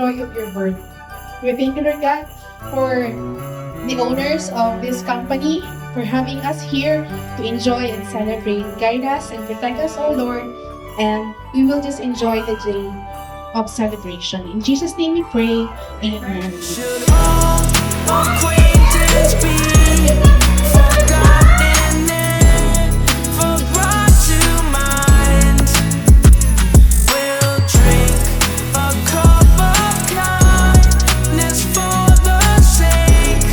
joy of your birth. We thank you, Lord God, for the owners of this company, for having us here to enjoy and celebrate. Guide us and protect us, O Lord, and we will just enjoy the day of celebration. In Jesus' name we pray. Amen. Should all acquaintance be forgotten and brought to mind? We'll drink a cup of kindness for the sake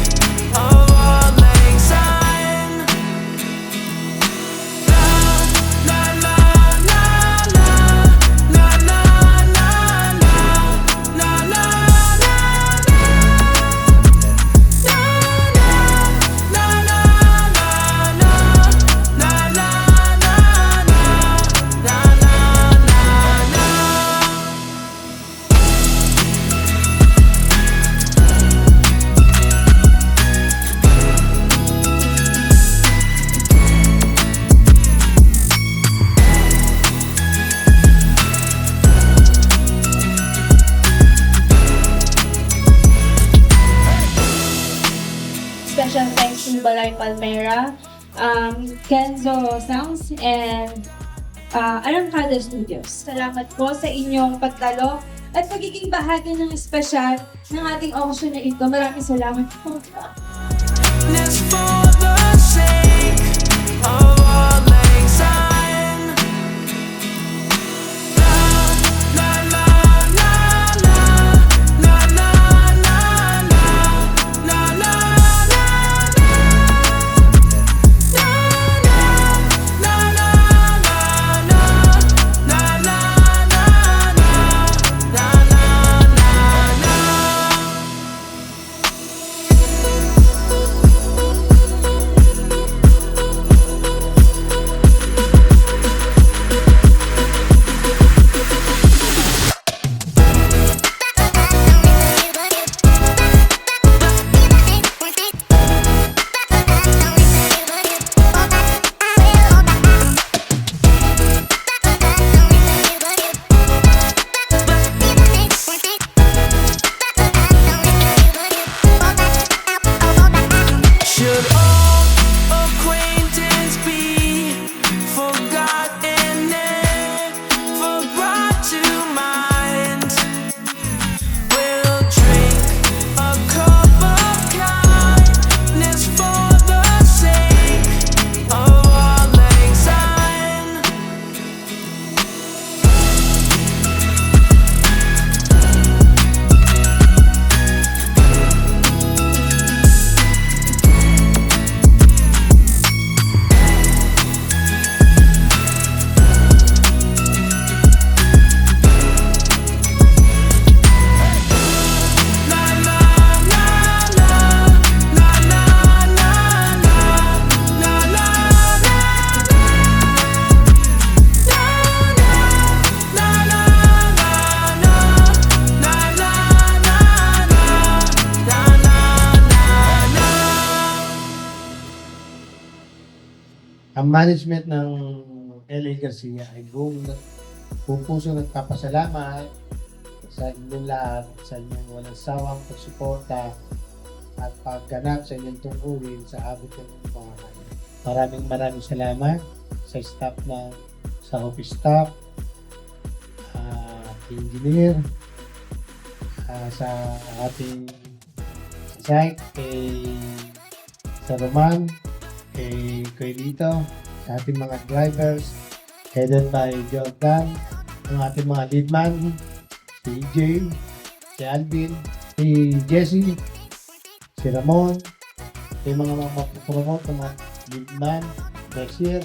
of all mankind. La la la la la la la la la la Special thanks to Balay Palmera, Kenzo Sounds, and Arangkada Studios. Salamat po sa inyong pagdalo at pagiging bahagi ng espesyal ng ating auction na ito. Maraming salamat po. For the sake of all mankind. La la la la la la la la la la Should all acquaintance be forgotten never brought to mind? We'll drink a cup of kindness for the sake of all mankind. La la la la la la la la la la Ang management ng LA Garcia ay buong puso nagpapasalamat sa inyong lahat, sa inyong walang sawang pagsuporta at pagganap sa inyong tungkulin sa abot ng mga kanya. Maraming salamat sa staff sa office staff, engineer, sa ating site, sa Roman, kay Dito, sa ating mga drivers, headed by Jordan, ang ating mga leadman, si EJ, si Alvin, si Jesse, si Ramon, yung mga mapupromote, mga leadman, next year.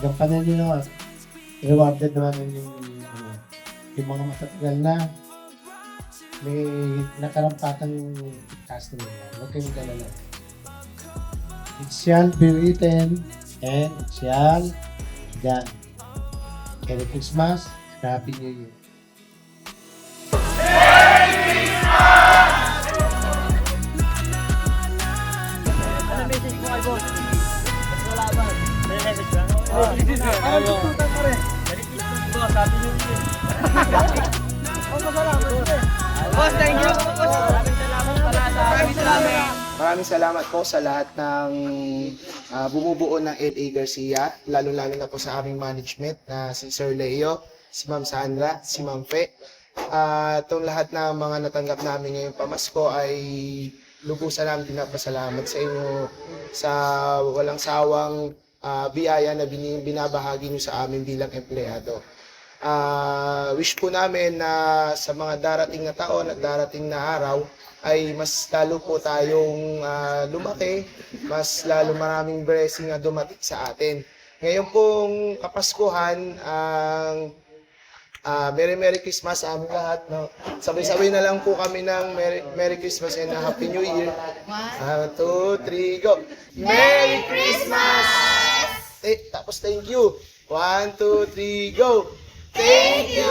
Gampanan nyo naman, rewarded naman yung mga matatagal na may nakarampatang customer. Huwag kayong galala. It shall be written and it shall be done. Merry Christmas and Happy New Year. Ano message mo kay boss? Salamat. May message ba? Ano tututan mo rin? Merry Christmas boss, Happy New Year. Boss, thank you. Maraming salamat pala sa amin. Maraming salamat po sa lahat ng bumubuo ng LA Garcia, lalo-lalo na po sa aming management na si Sir Leo, si Ma'am Sandra, si Ma'am Fe. Itong lahat ng mga natanggap namin ngayong pamasko ay lubusan namin pinapasalamat sa inyo sa walang sawang biyaya na binabahagi nyo sa amin bilang empleyado. Wish po namin na sa mga darating na taon at darating na araw ay mas lalo po tayong lumaki, mas lalo maraming blessing na dumating sa atin. Ngayon pong Kapaskuhan, ang Merry Christmas sa aming lahat. No? Sabay-sabay na lang po kami ng Merry Christmas and Happy New Year. 1, 2, 3, go! Merry Christmas! Tapos thank you. 1, 2, 3, go! Thank you!